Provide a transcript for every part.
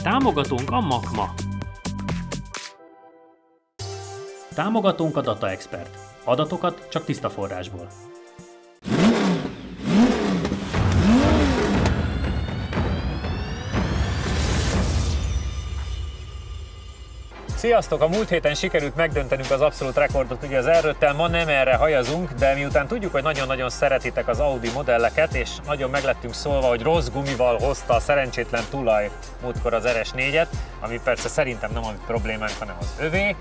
Támogatónk a Makma. Támogatónk a Data Expert. Adatokat csak tiszta forrásból. Sziasztok! A múlt héten sikerült megdöntenünk az abszolút rekordot ugye az R5-tel, ma nem erre hajazunk, de miután tudjuk, hogy nagyon-nagyon szeretitek az Audi modelleket, és nagyon meglettünk szólva, hogy rossz gumival hozta a szerencsétlen tulaj múltkor az RS4-et, ami persze szerintem nem a problémánk, hanem az övé.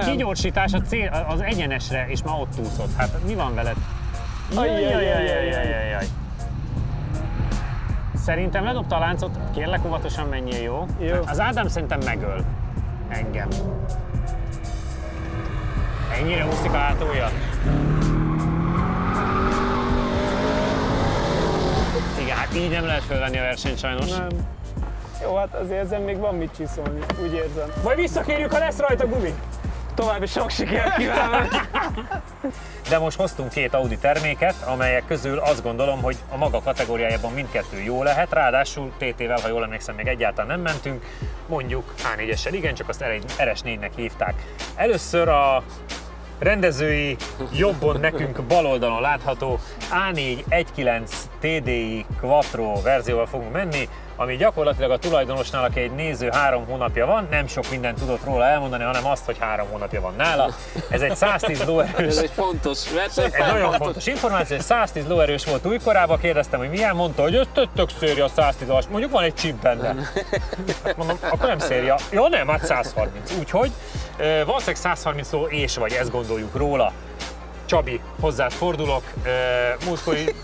Kigyorsítás a cél, az egyenesre, és már ott úszott. Hát mi van veled? Ajjajjajjajjajjajjaj. Szerintem ledobta a láncot, kérlek óvatosan menjél, jó? Jó. Az Ádám szerintem megöl engem. Ennyire úszik a hátulja? Igen, hát így nem lehet fölvenni a versenyt sajnos. Nem. Jó, hát azért ezen még van mit csiszolni, úgy érzem. Majd visszakérjük, ha lesz rajta gumi. További sok sikert kívánok! De most hoztunk két Audi terméket, amelyek közül azt gondolom, hogy a maga kategóriájában mindkettő jó lehet, ráadásul TT-vel, ha jól emlékszem, még egyáltalán nem mentünk, mondjuk A4-essel igen, csak azt RS4-nek hívták. Először a rendezői jobbon nekünk bal oldalon látható A4 1.9 TDI Quattro verzióval fogunk menni, ami gyakorlatilag a tulajdonosnál, aki egy néző 3 hónapja van, nem sok mindent tudott róla elmondani, hanem azt, hogy 3 hónapja van nála. Ez egy 110 lóerős. Ez egy fontos versenypálya. Egy nagyon fontos információ, hogy 110 lóerős volt újkorában, kérdeztem, hogy milyen, mondta, hogy ez tök szérja a 110 as, mondjuk van egy chip benne. Hát mondom, akkor nem szérja. Ja nem, hát 130. Úgyhogy valószínűleg 130 ló és vagy, ezt gondoljuk róla. Csabi, hozzád fordulok. Múltkori,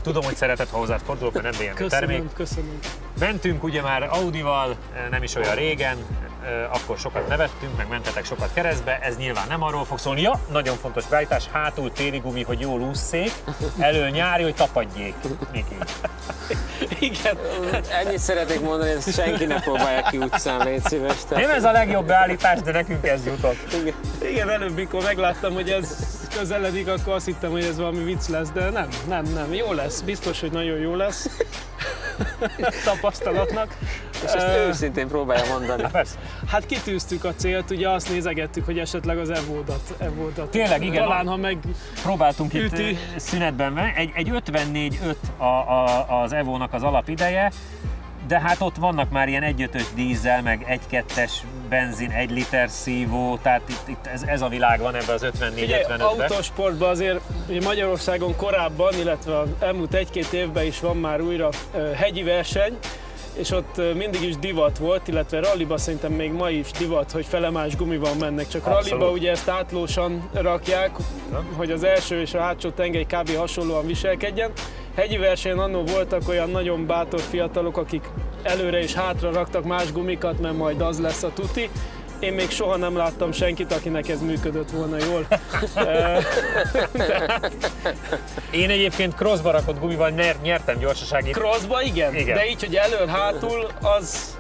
tudom, hogy szereted, ha hozzád fordulok, mert nem BMW termék. Köszönöm. Mentünk ugye már Audival, nem is olyan régen, akkor sokat nevettünk, meg mentetek sokat keresztbe, ez nyilván nem arról fog szólni. Ja, nagyon fontos beállítás, hátul téli gumi, hogy jól ússzék, elő nyári, hogy tapadjék. Miki. Igen. Ennyit szeretnék mondani, hogy senki ne próbálja ki utcán, légy szíves. Nem ez a legjobb beállítás, de nekünk ez jutott. Igen, előbb, mikor megláttam, hogy ez közeledik, akkor azt hittem, hogy ez valami vicc lesz, de nem. Jó lesz, biztos, hogy nagyon jó lesz. Tapasztalatnak. És ezt őszintén próbálja mondani. Hát kitűztük a célt, ugye azt nézegettük, hogy esetleg az Evo-dat. Tényleg, igen. Talán, ha meg próbáltunk üti. Itt szünetben, egy 54.5 az Evo-nak az alapideje, de hát ott vannak már ilyen 1.5-ös dízel, meg 1.2-es benzin, 1 liter szívó, tehát itt ez a világ van ebben az 54-55-ben. Autósportban azért ugye Magyarországon korábban, illetve az elmúlt 1-2 évben is van már újra hegyi verseny, és ott mindig is divat volt, illetve ralliba szerintem még ma is divat, hogy felemás gumival mennek, csak ralliba ugye ezt átlósan rakják, hogy az első és a hátsó tengely kb. Hasonlóan viselkedjen. Hegyi versenyen annól voltak olyan nagyon bátor fiatalok, akik előre és hátra raktak más gumikat, mert majd az lesz a tuti. Én még soha nem láttam senkit, akinek ez működött volna jól. Én egyébként crossba rakott gumival nyertem gyorsasági. Crossba igen, de így, hogy elől-hátul az...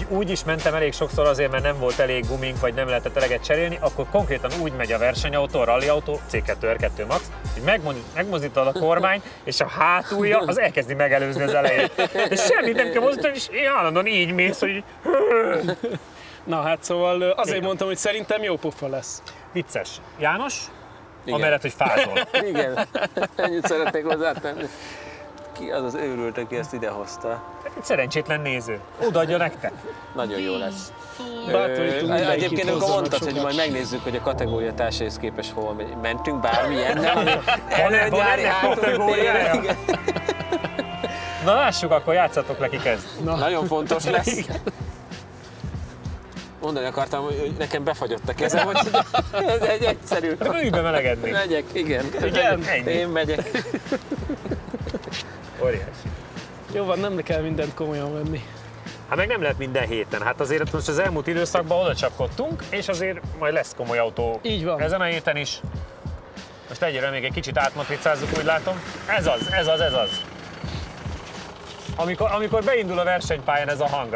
Úgy is mentem elég sokszor azért, mert nem volt elég gumink, vagy nem lehetett eleget cserélni, akkor konkrétan úgy megy a versenyautó, a rallyautó, C2, R2 Max, hogy megmozdítod a kormány, és a hátulja az elkezdi megelőzni az elején. És semmit nem kell mozdítani, és állandóan így mész, hogy... Na hát szóval azért mondtam, hogy szerintem jó pofa lesz. Vicces. János? Igen. Amellett, hogy fázol. Igen, ennyit szeretnék hozzátenni. Ki az az őrült, aki ezt idehozta? Egy szerencsétlen néző. Odaadja nektek. Nagyon jó lesz. Egyébként akkor mondtad, hogy majd megnézzük, hogy a kategória társaihoz képest hol megy. Mentünk bármilyennel, ami előnyári kategóriája. Na lássuk, akkor játszatok le, ki kezd. Nagyon fontos lesz. Mondani akartam, hogy nekem befagyott a kezem, hogy ez egy egyszerű. Ülj be melegedni. Megyek, igen. Én megyek. Óriás. Jó van, nem kell mindent komolyan venni. Hát meg nem lehet minden héten. Hát azért most az elmúlt időszakban oda csapkodtunk, és azért majd lesz komoly autó. Így van. Ezen a héten is. Most egyre még egy kicsit átmatricázzuk, úgy látom. Ez az. Amikor beindul a versenypályán ez a hang.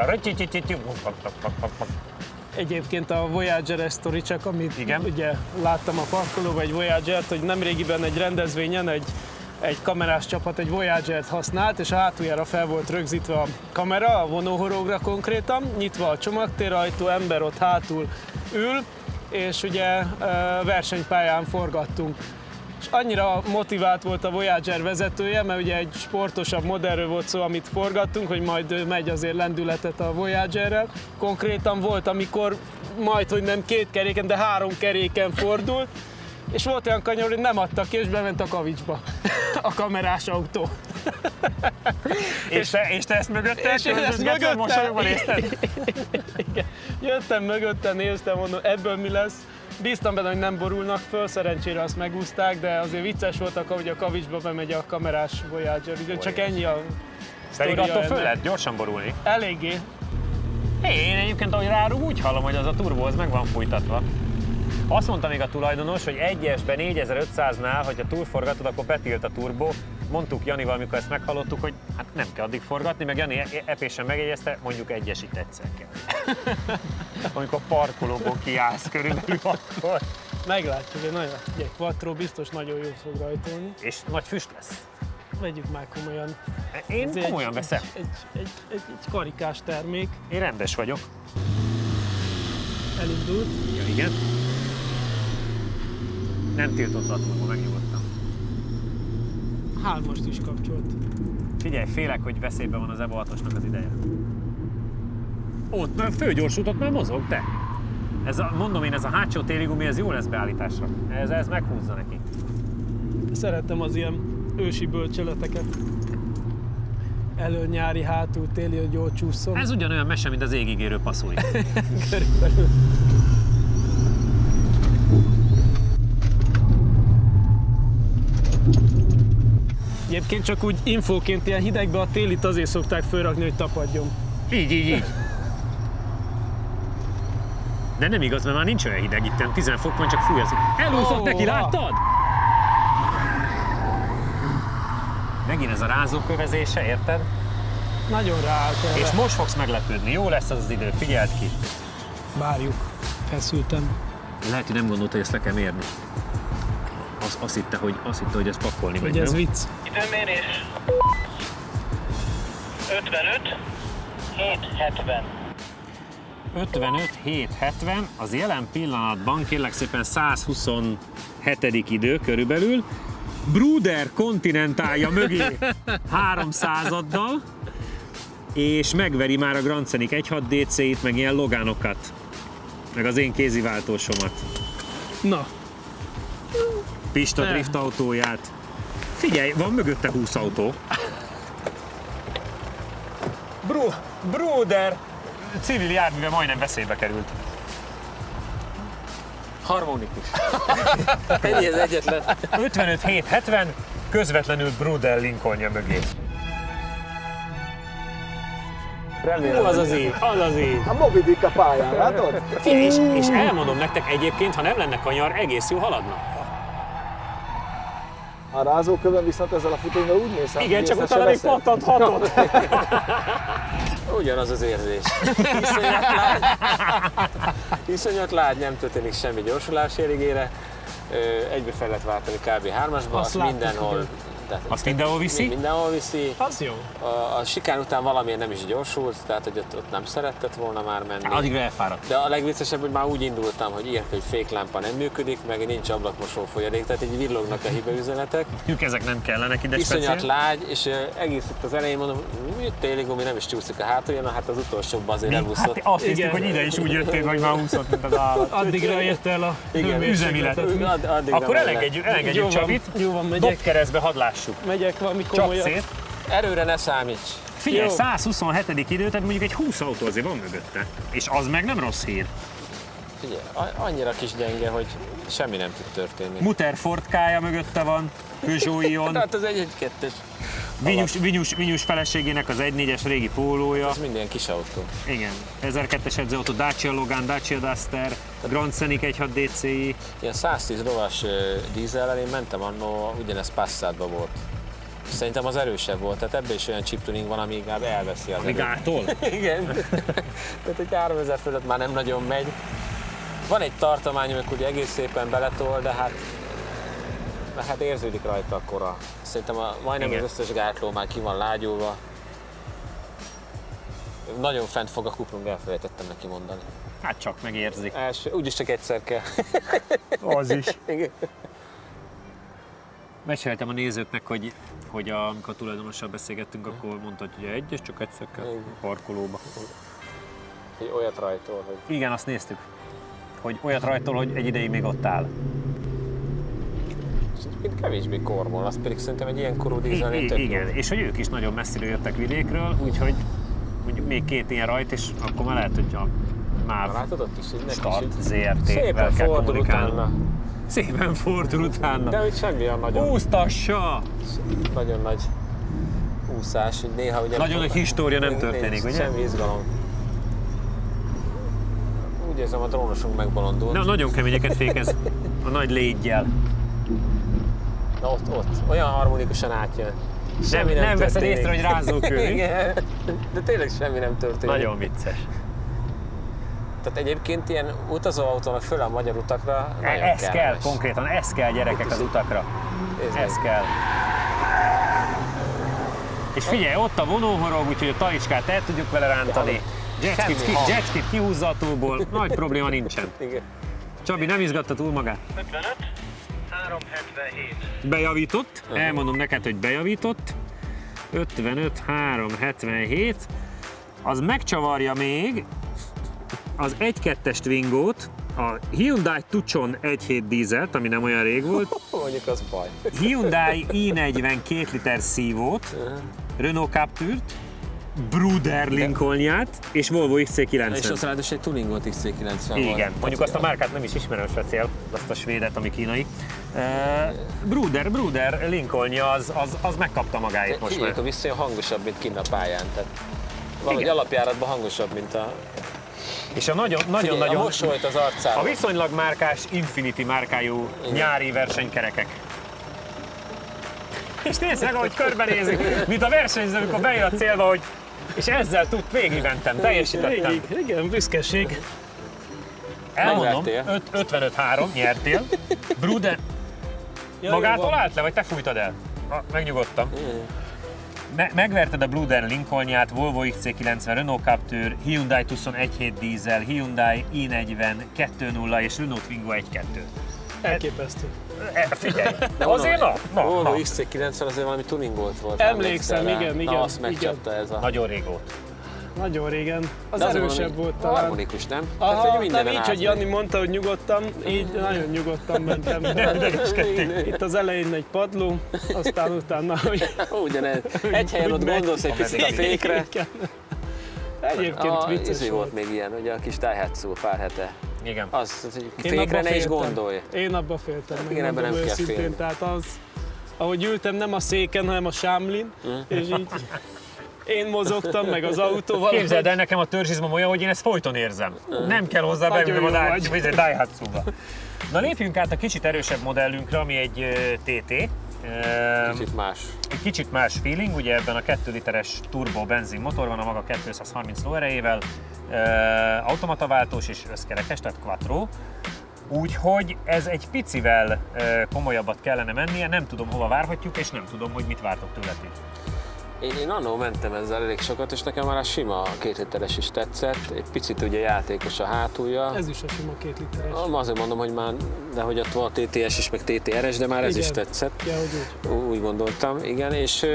egyébként a Voyager-es sztori, csak amit Igen. ugye láttam a parkolóban egy Voyager-t, hogy nemrégiben egy rendezvényen egy kamerás csapat egy Voyager-t használt, és a hátuljára fel volt rögzítve a kamera, a vonóhorogra konkrétan, nyitva a csomagtérajtó, ember ott hátul ül, és ugye versenypályán forgattunk. És annyira motivált volt a Voyager vezetője, mert ugye egy sportosabb modellről volt szó, amit forgattunk, hogy majd megy azért lendületet a Voyagerrel. Konkrétan volt, amikor majd, hogy nem 2 keréken, de 3 keréken fordult, és volt olyan kanyar, hogy nem adta ki, és bement a kavicsba a kamerás autó. És te ezt mögötte? És én ezt mögötte. Mosolyogva nézted? Igen. Jöttem mögötte, néztem, mondom, ebből mi lesz. Bíztam benne, hogy nem borulnak föl, szerencsére azt megúszták, de azért vicces voltak, hogy a kavicsba bemegy a kamerás Voyager. Ugye csak ennyi a Pedig attól ennek. föl lehet gyorsan borulni. Eléggé. Én egyébként, ahogy rárug, úgy hallom, hogy az a turbo az meg van fújtatva. Azt mondta még a tulajdonos, hogy 1-esben 4500-nál, hogyha túlforgatod, akkor betilt a turbo. Mondtuk Janival, amikor ezt meghallottuk, hogy hát nem kell addig forgatni, meg Jani epésen megjegyezte, mondjuk 1-esig egyszer kell. Amikor parkolóból kiállsz körülbelül akkor. Meglátjuk, egy quattro biztos nagyon jó fog rajtolni. És nagy füst lesz. Vegyük már komolyan. Én Ez komolyan veszem. Egy karikás termék. Én rendes vagyok. Elindult. Ja, igen. Nem tiltott a turbo, megnyugodtam. 3-ast is kapcsolt. Figyelj, félek, hogy veszélyben van az Evo 6-osnak az ideje. Ott már főgyorsult, ott már mozog, te. Mondom én, ez a hátsó téligumi, ez jó lesz beállításra. Ez meghúzza neki. Szeretem az ilyen ősi bölcseleteket. Elő nyári, hátul téli, hogy jól csúszom. Ez ugyanolyan mese, mint az égig érő passzúj. Körülbelül. Egyébként csak úgy infóként ilyen hidegbe a télit azért szokták fölrakni, hogy tapadjon. Így. De nem igaz, mert már nincs olyan hideg itt, 10 fok van, csak fúj az. Elúszott neki, láttad? Megint ez a rázókövezése, érted? Nagyon ráállt erre. És most fogsz meglepődni, jó lesz az idő, figyeld ki. Várjuk, feszültem. Lehet, hogy nem gondolta, hogy ezt le kell mérni. Azt hitte, hogy ezt pakolni megy. Hogy ez vicc. Időmérés 55 770. 55-7-70, az jelen pillanatban kérlek szépen 127. idő körülbelül. Bruder kontinentálja mögé 300-addal, és megveri már a Grand Scenic 1.6 DC-t, meg ilyen Loganokat, meg az én kéziváltósomat. Na. Pista drift autóját. Figyelj, van mögötte 20 autó. Bruder civil járműve majdnem veszélybe került. Harmonikus. Ennyi az egyetlen. 55-7-70, közvetlenül Bruder Lincolnja mögé. Az az év. A Moby Dick a pályán, látod? És elmondom nektek egyébként, ha nem lenne kanyar, egész jó haladna. A rázókövön viszont ezzel a futóval úgy mész. Igen, csak utána még pattanthatott. Ugyanaz az érzés. Iszonyat lágy, nem történik semmi gyorsulás érigére. Egybe fel lehet váltani kb. 3-asba, azt mindenhol. Azt mindenhol viszi? Mindenhol viszi. Az jó. A sikán után valamiért nem is gyorsult, tehát hogy ott nem szeretett volna már menni. Addigra elfáradt. De a legviccesebb, hogy már úgy indultam, hogy írt, hogy féklámpa nem működik, meg nincs ablakmosó folyadék, tehát így villognak a hibaüzenetek. Ezek nem kellenek ide Iszonyat speciál. lágy, és egész itt az elején mondom, téligumi nem is csúszik a hátulján, hát az utolsóban azért elúszott. Hát azt hisztük, hogy ide is úgy jöttél, hogy már úszott, mint az állat. Addigra ért el a Üzemilet. Akkor elengedjük Csabit. Jó van, megyek. Dob keresztbe, hadd lássuk. Megyek valami Csak komolyan. szét. Erőre ne számíts! Figyelj, Jó. 127. idő, tehát mondjuk egy 20 autó azért van mögötte. És az meg nem rossz hír. Figyelj, annyira kis gyenge, hogy semmi nem tud történni. Mutter Ford-kája mögötte van, Peugeot Ion, Tehát az 1-1-2-es. Vinyus feleségének az 1.4-es régi pólója. Ez minden kis autó. Igen, 1002-es edzőautó, Dacia Logan, Dacia Duster, Grand Scenic 1.6 DCi. Ilyen 110 lovas dízellel én mentem annó, ugyanez Passatban volt. Szerintem az erősebb volt, tehát ebben is olyan chip tuning van, ami inkább elveszi az erőt. Gátol? Igen. Tehát egy 3000 fölött már nem nagyon megy. Van egy tartomány, amikor ugye egész szépen beletol, de hát érződik rajta a kora. Szerintem majdnem az összes gátló már ki van lágyulva. Nagyon fent fog a kuplung, elfelejtettem neki mondani. Hát csak megérzi. Úgyis csak egyszer kell. Az is. Igen. Meséltem a nézőknek, hogy amikor a tulajdonossal beszélgettünk, akkor mondta, hogy egy és csak egyszer kell a parkolóba. Olyat rajtól, hogy... Igen, azt néztük. Hogy olyat rajtól, hogy egy ideig még ott áll. Mint kevésbé kormol, az pedig szerintem egy ilyen korú dízelnél tök igen, és hogy ők is nagyon messziről jöttek vidékről, úgyhogy mondjuk még 2 ilyen rajt, és akkor már lehet, hogy a MÁV látod ott is, hogy Start ZRT-vel szépen kell fordul kommunikálni. utána. Szépen fordul utána. De hogy semmi a nagyon... Úsztassa! Nagyon nagy úszás, hogy néha ugye... Nagyon nagy história nem történik, ugye? Semmi izgalom. Úgy érzem, a drónosunk megbolondult. Na, nagyon keményeket fékez a nagy légyjel. Na ott, olyan harmonikusan átjön. Semmi Nem veszed történik. észre, hogy rázókő. Igen, de tényleg semmi nem történik. Nagyon vicces. Tehát egyébként ilyen utazóautónak föl a magyar utakra nagyon Ez kellemes. kell, konkrétan ez kell gyerekek az utakra. Ez kell. És figyelj, ott a vonóhorog, úgyhogy a talicskát el tudjuk vele rántani. Jetskit kihúzza a tóból, nagy probléma nincsen. Igen. Csabi, nem izgatta túl magát? 55, 377. Bejavított, elmondom neked, hogy bejavított. 55, 377. Az megcsavarja még az 1.2-es Twingo-t, a Hyundai Tucson 1.7 dízelt, ami nem olyan rég volt. Mondjuk az baj. Hyundai i40 2 liter szívót, Renault Capture-t, Bruder Lincolnját és Volvo XC90. És az ráadásul egy tuningolt XC90 volt. Igen, mondjuk azt a márkát nem is ismerem speciál, azt a svédet, ami kínai. Bruder Lincolnja az megkapta magáét most már. Akkor viszonylag hangosabb, mint kinn a pályán. Tehát valahogy alapjáratban hangosabb, mint a... És a nagyon a mosolyt az arcában. A viszonylag márkás Infinity márkájú nyári versenykerekek. És nézd meg, ahogy körbenézik, mint a versenyző, amikor bejön a célba, hogy és ezzel végigmentem, teljesítettem. Igen, büszkeség. Elmondom, Megvertél. 55-3 nyertél. Bruder, magától állt le, vagy te fújtad el? Megnyugodtam. Megverted a Bruder Lincolnját, Volvo XC90, Renault Capture, Hyundai Tucson 1.7 dízel, Hyundai i40 2.0 és Renault Twingo 1.2. Elképesztő. Figyelj, de azért na. Volvo XC90 azért valami tuningolt volt. Emlékszem, rá? igen. Na, azt megcsapta ez a... Nagyon régóta. Nagyon régen. Az De az erősebb volt talán. harmonikus, nem? Aha, hogy nem így, hogy Jani mondta, hogy nyugodtan, így nagyon nyugodtan mentem. Itt az elején egy padló, aztán utána, hogy... Ugyanez. Egy helyen ott gondolsz egy picit a fékre. Egyébként vicces volt volt. még ilyen, ugye a kis Daihatsu pár hete. Igen. Az, hogy Én fékre abba ne is féltem. gondolj. Én abba féltem. Igen, ebben nem kell őszintén. félni. Tehát az, ahogy ültem nem a széken, hanem a sámlin, és így én mozogtam, meg az autóval. Képzeld el, nekem a törzsizmom olyan, hogy én ezt folyton érzem. Nem kell hozzá Nagyon beülnöm jó a Daihatsu-ba. Na lépjünk át a kicsit erősebb modellünkre, ami egy TT. Kicsit más. Egy kicsit más feeling, ugye ebben a 2 literes turbo benzin motor van a maga 230 lóerejével, automataváltós és összkerekes, tehát quattro. Úgyhogy ez egy picivel komolyabbat kellene mennie, nem tudom hova várhatjuk, és nem tudom, hogy mit vártok tőle ti. Én annól mentem ezzel elég sokat, és nekem már a sima 2 literes is tetszett. Egy picit ugye játékos a hátulja. Ez is a sima 2 literes. Azért mondom, hogy már, de hogy ott van TTS is, meg TTRS, de már ez is tetszett. Ja, hogy úgy. Úgy gondoltam, igen, és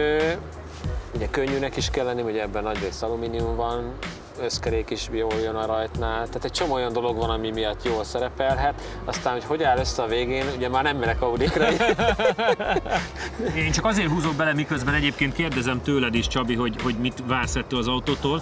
ugye könnyűnek is kell lenni, ugye ebben nagy rész alumínium van, összkerék is jól jön a rajtnál, tehát egy csomó olyan dolog van, ami miatt jól szerepelhet, aztán, hogy áll össze a végén, ugye már nem merek Audikra. Én csak azért húzok bele, miközben egyébként kérdezem tőled is, Csabi, hogy mit vársz ettől az autótól,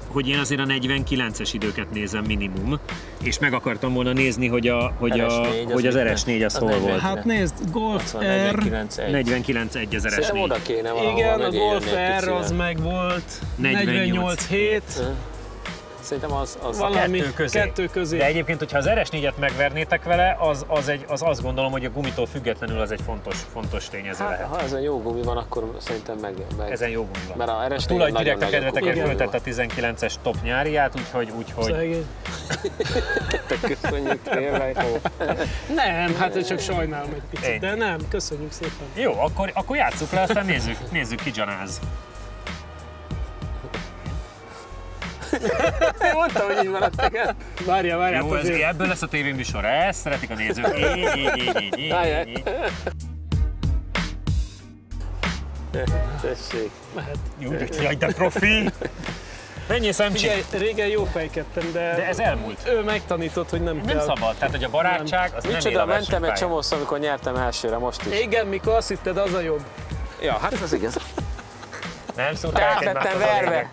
hogy én azért a 49-es időket nézem minimum, és meg akartam volna nézni, hogy az RS4 az hol volt. Hát nézd, Golf R, 49.1 az Szerintem RS4. oda kéne valahol igen, a megélni Golf egy R picivel. az meg volt, 48 48 hét, Szerintem az valami kettő közé. De egyébként, hogyha az RS4-et megvernétek vele, az azt gondolom, hogy a gumitól függetlenül az egy fontos tényező lehet. Ha ezen jó gumi van, akkor szerintem meg. Ezen jó gumi van. Mert a RS4 Tulaj direkt a kedvetekért föltett a 19-es top nyáriát, úgyhogy... Szegény. Köszönjük tényleg. Nem, hát csak sajnálom egy picit, de nem, köszönjük szépen. Jó, akkor játsszuk le, aztán nézzük ki Gyanáz. Mondtam, hogy így maradt neked. Várjál. Jó, ebből lesz a tévéműsor, ezt szeretik a nézők. Így. Tessék. Jó, de profi! Mennyi szemcsik? Figyelj, régen jó fejkedtem, De ez elmúlt. ő megtanított, hogy nem kell. Nem szabad, tehát hogy a barátság az nem él Micsoda, a mentem egy versenypályán. csomószor, amikor nyertem elsőre, most is. Igen, mikor azt hitted, az a jobb. Ja, hát ez igaz. Nem szólták egymást Rávettem az a verve. lényeg.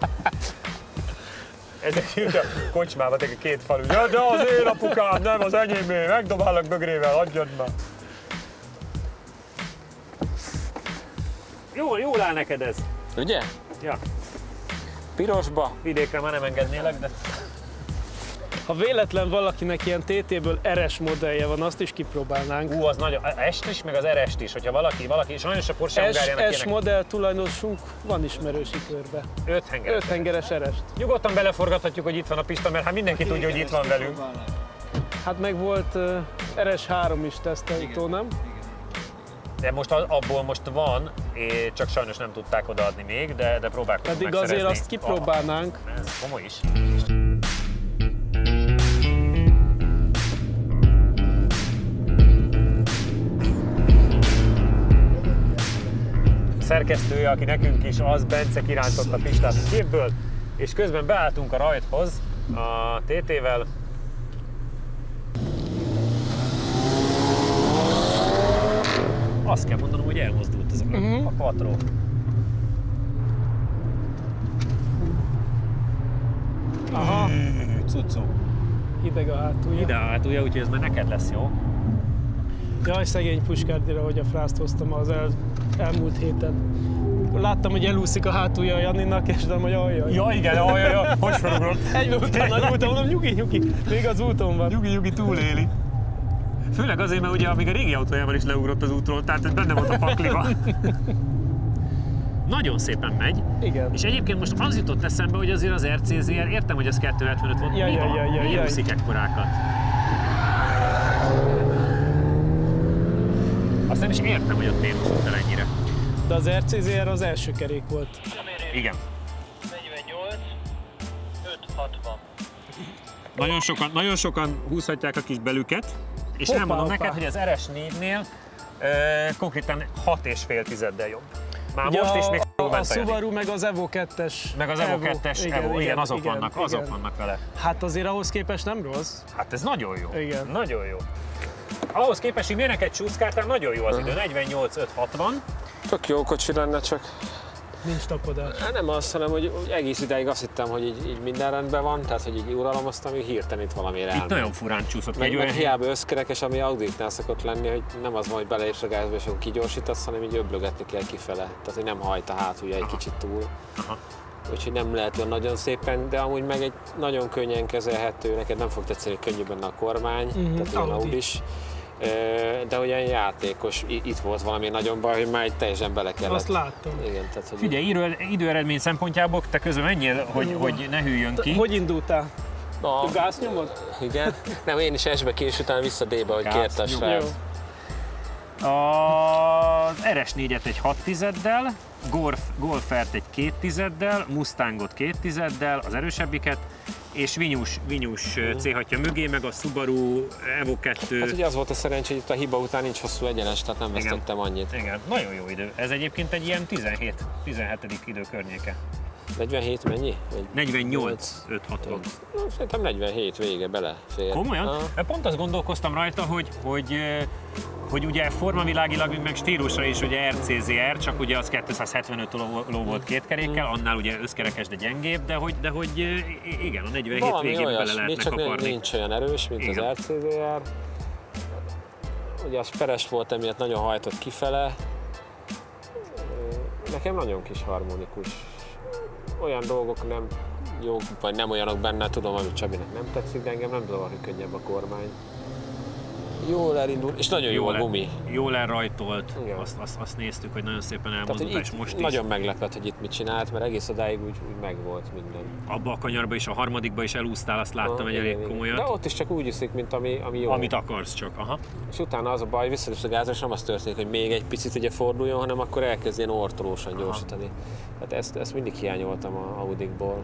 Ezek jut a kocsmába, teki két falu. Ja, de az én apukám, nem az enyémé, megdobálok bögrével, adjad már. Jól áll neked ez. Ugye? Ja, Pirosba. vidékre már nem engednélek, de... Ha véletlen valakinek ilyen TT-ből RS modellje van, azt is kipróbálnánk. Az nagyon, est is, meg az RS-t is, hogyha valaki sajnos a Porsche Hungáriának S modell tulajdonosunk van ismerősi körbe. 5 hengeres. 5 hengeres RS-t. Nyugodtan beleforgathatjuk, hogy itt van a pista, mert hát mindenki tudja, hogy itt van velünk. Hát meg volt RS3 is tesztautó, nem? De most abból most van, csak sajnos nem tudták odaadni még, de próbálkozunk Pedig megszerezni. azért azt kipróbálnánk. Ez komoly is. Szerkesztője, aki nekünk is az, Bence kirántott a pistát a képből, és közben beálltunk a rajthoz a TT-vel. Azt kell mondanom, hogy elmozdult ez a quattro. Aha, Cucu. hideg a hátulja. Ide a hátulja, úgyhogy ez már neked lesz jó. Jaj, szegény Puskárdira, hogy a frászt hoztam az elmúlt héten. Láttam, hogy elúszik a hátulja a Janinak, és nem, hogy ajjaj. Ja igen, hogy felugrott. Egyben utána nyújtam, mondom, nyugi, még az úton van. Nyugi túléli. Főleg azért, mert ugye még a régi autójával is leugrott az útról, tehát ez benne volt a pakliban. Nagyon szépen megy. Igen. És egyébként most az jutott eszembe, hogy azért az RCZR, értem, hogy az 275 volt, mi van? Miért úszik ekkorákat? Azt nem is értem, hogy ott miért úszott el ennyire. De az RCZR az első kerék volt. Igen. 48, 560. Nagyon sokan húzhatják a kis belüket, és Hoppá, elmondom hoppá. neked, hogy az RS4-nél konkrétan 6,5 tizeddel jobb. Már Ugye most is még a Subaru meg az Evo 2-es. Meg az Evo 2-es Evo, igen, azok igen. vannak vele. Hát azért ahhoz képest nem rossz. Hát ez nagyon jó. Igen. Nagyon jó. Ahhoz képest, hogy miért neked csúszkáltál, nagyon jó az idő, 48-560. Tök jó kocsi lenne, csak Nincs tapadás. hát nem azt, hanem hogy egész ideig azt hittem, hogy így minden rendben van, tehát hogy így uralomaztam, hogy hirtelen itt valamire Itt elmegy. nagyon furán csúszott ki Meg, egy meg olyan hiába összkerekes, ami Auditnál szokott lenni, hogy nem az van, hogy beleérsz a gázba és akkor kigyorsítasz, hanem így öblögetni kell kifele. Tehát, hogy nem hajt a hátulja egy kicsit túl. Aha. Úgyhogy nem lehet olyan nagyon szépen, de amúgy meg egy nagyon könnyen kezelhető, neked nem fog tetszeni, hogy könnyű benne a kormány, tehát olyan Audi. Audis. De olyan játékos, itt volt valami nagyon baj, hogy már egy teljesen bele kellett. Azt láttam. Igen, tehát, hogy Figyelj, időeredmény szempontjából te közben menjél, hogy ne hűljön ki. Hogy indultál? Na, Gáz nyomod? igen. Nem, én is S-be ki, és utána vissza D-be, hogy Gáz, kérte a jó. srác. Az RS4-et egy 6 tizeddel, Golfert egy 2 tizeddel, Mustangot 2 tizeddel, az erősebbiket, és Vinyus C6-ja mögé, meg a Subaru Evo 2. Hát ugye az volt a szerencsé, hogy itt a hiba után nincs hosszú egyenes, tehát nem vesztettem annyit. Igen, nagyon jó idő. Ez egyébként egy ilyen 17. idő környéke. 47 mennyi? Vagy 48-560. Szerintem 47 vége belefér. Komolyan? Aha. Pont azt gondolkoztam rajta, hogy ugye formavilágilag, meg stílusra is ugye RCZR, csak ugye az 275 ló volt két kerékkel, annál ugye összkerekes, de gyengébb, de hogy igen, a 47 Valami végén bele olyasmi, lehetne csak kaparni. nincs olyan erős, mint Igen. az RCZR. Ugye az peres volt, emiatt nagyon hajtott kifele. Nekem nagyon kis harmonikus. Olyan dolgok nem jók, vagy nem olyanok benne, tudom, amit Csabinak nem tetszik, de engem nem zavar, hogy könnyebb a kormány. Jól elindul, és nagyon jó a gumi. Jól elrajtolt, azt néztük, hogy nagyon szépen elmozdult, és most is. Nagyon meglepett, hogy itt mit csinált, mert egész odáig úgy megvolt minden. Abba a kanyarba és a harmadikba is elúsztál, azt láttam egy elég komolyat. De ott is csak úgy iszik, mint ami jó. Amit akarsz csak, aha. És utána az a baj, visszalépsz a gázra, és nem az történik, hogy még egy picit ugye forduljon, hanem akkor elkezd ilyen ortolósan gyorsítani. Hát ezt mindig hiányoltam a Audikból.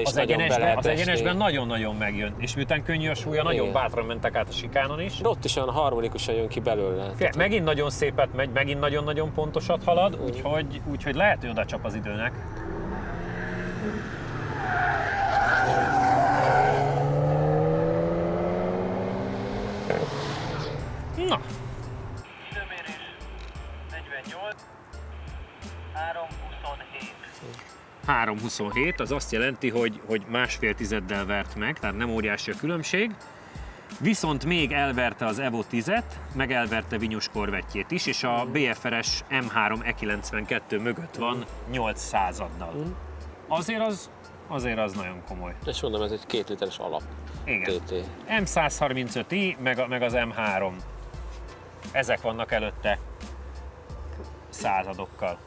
Az egyenesben nagyon-nagyon megjön, és miután könnyű a súlya, nagyon bátran mentek át a sikánon is. De ott is olyan harmonikusan jön ki belőle. Megint nagyon szépet megy, megint nagyon-nagyon pontosat halad, úgyhogy lehet, hogy oda csap az időnek. Na. Időmérés 48, 3.27. 3.27, az azt jelenti, hogy másfél tizeddel vert meg, tehát nem óriási a különbség. Viszont még elverte az Evo 10-et, meg elverte Vinyos korvettjét is, és a BFR-es M3 E92 mögött van 8 századdal. Azért az nagyon komoly. És mondom, ez egy 2 literes alap. Igen. TT. M135i, meg az M3. Ezek vannak előtte századokkal.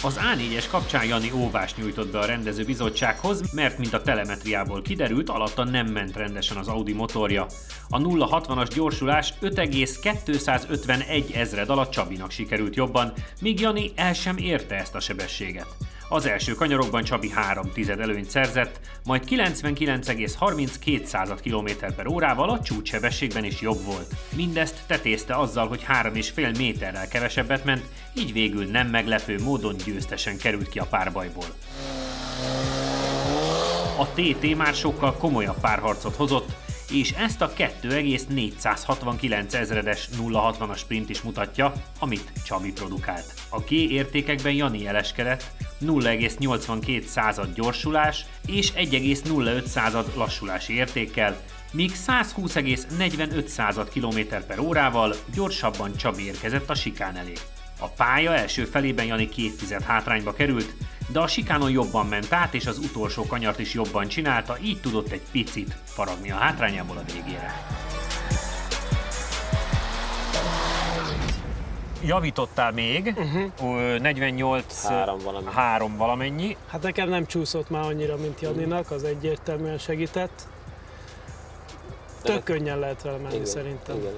Az A4-es kapcsán Jani óvást nyújtott be a rendezőbizottsághoz, mert mint a telemetriából kiderült, alatta nem ment rendesen az Audi motorja. A 0-60-as gyorsulás 5,251 ezred alatt Csabinak sikerült jobban, míg Jani el sem érte ezt a sebességet. Az első kanyarokban Csabi 3/10 előnyt szerzett, majd 99,32 km/h-val a csúcssebességben is jobb volt. Mindezt tetézte azzal, hogy 3,5 méterrel kevesebbet ment, így végül nem meglepő módon győztesen került ki a párbajból. A TT már sokkal komolyabb párharcot hozott, és ezt a 2,469 ezredes 0-60-as sprint is mutatja, amit Csabi produkált. A G értékekben Jani jeleskedett, 0,82 gyorsulás és 1,05 lassulási értékkel, míg 120,45 km/h-val gyorsabban Csabi érkezett a sikán elé. A pálya első felében Jani 2 hátrányba került, de a sikánon jobban ment át, és az utolsó kanyart is jobban csinálta, így tudott egy picit faragni a hátrányából a végére. Javítottál még, 48-3 valamennyi. Hát nekem nem csúszott már annyira, mint Janinak, az egyértelműen segített. Tök könnyen lehet vele menni szerintem. Igen.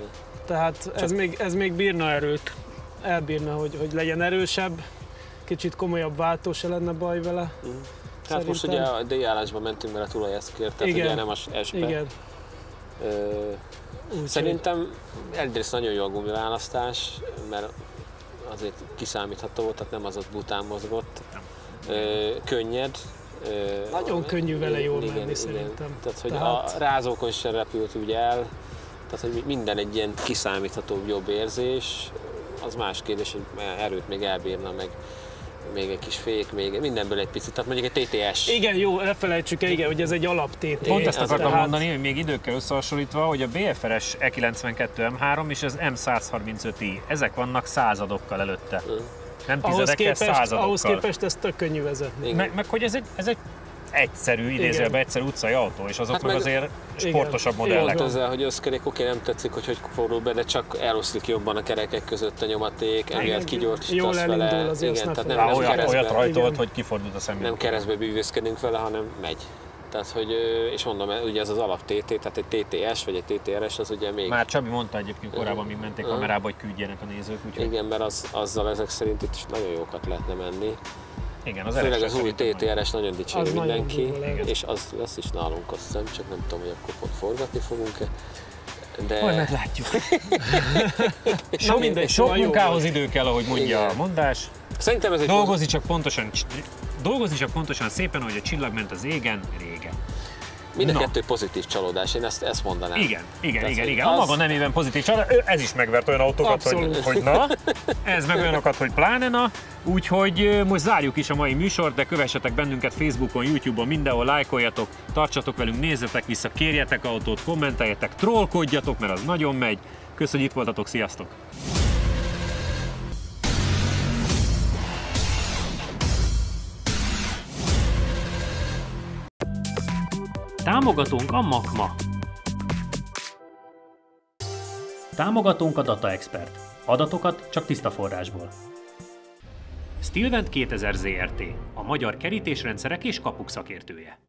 Tehát ez még bírna erőt, elbírna, hogy legyen erősebb, kicsit komolyabb váltó se lenne baj vele. Hát most ugye a D-állásban mentünk, mert a tulaj ezt kért, tehát ugye nem az S-be. Igen. Szerintem egyrészt nagyon jó a gumiválasztás, mert azért kiszámítható, tehát nem az ott bután mozgott. Könnyed. Nagyon könnyű vele jól menni szerintem. Tehát, hogy a rázókon sem repült úgy el, tehát hogy minden egy ilyen kiszámíthatóbb, jobb érzés. Az más kérdés, hogy erőt még elbírna, meg még egy kis fék, még mindenből egy picit, tehát mondjuk egy TTS. Igen, jó, ne felejtsük el, igen, hogy ez egy alap TT. Pont ezt akartam mondani, hogy még időkkel összehasonlítva, hogy a BFR-es E92 M3 és az M135i, ezek vannak századokkal előtte. Nem tizedekkel, századokkal. Ahhoz képest ez tök könnyű vezetni. Meg hogy ez egy egyszerű, idézőjelben egyszerű utcai autó, és azok hát meg azért sportosabb modellek. Ezzel, hogy összkerék, oké, nem tetszik, hogy fordul be, de csak eloszlik jobban a kerekek között a nyomaték, emiatt kigyorsítasz vele. Igen, tehát nem olyat rajtolt, hogy kifordult a szemünk. Nem keresztbe bűvészkedünk vele, hanem megy. Tehát, hogy, és mondom, ugye ez az alap TT, tehát egy TTS vagy egy TTRS, az ugye még... Már Csabi mondta egyébként korábban, míg menték kamerába, hogy küldjenek a nézők. Úgyhogy... Igen, mert azzal ezek szerint itt is nagyon jókat lehetne menni. Igen, az főleg az új TTRS nagyon dicséri mindenki, és az lesz is nálunk, azt hiszem, csak nem tudom, hogy akkor forgatni fogunk-e. De... Majd meglátjuk. Sok munkához idő kell, ahogy mondja a mondás. Szerintem ez egy dolgozni csak pontosan szépen, ahogy a csillag ment az égen, régen. Mind a kettő pozitív csalódás, én ezt mondanám. Igen. A maga nemében pozitív csalódás, ez is megvert olyan autókat, hogy na, ez meg olyanokat, hogy pláne na. Úgyhogy most zárjuk is a mai műsort, de kövessetek bennünket Facebookon, YouTube-on, mindenhol, lájkoljatok, tartsatok velünk, nézzetek vissza, kérjetek autót, kommenteljetek, trollkodjatok, mert az nagyon megy. Köszönjük, itt voltatok, sziasztok! Támogatónk a Makma. Támogatónk a Data Expert. Adatokat csak tiszta forrásból. Stilvent 2000 Zrt. A magyar kerítésrendszerek és kapuk szakértője.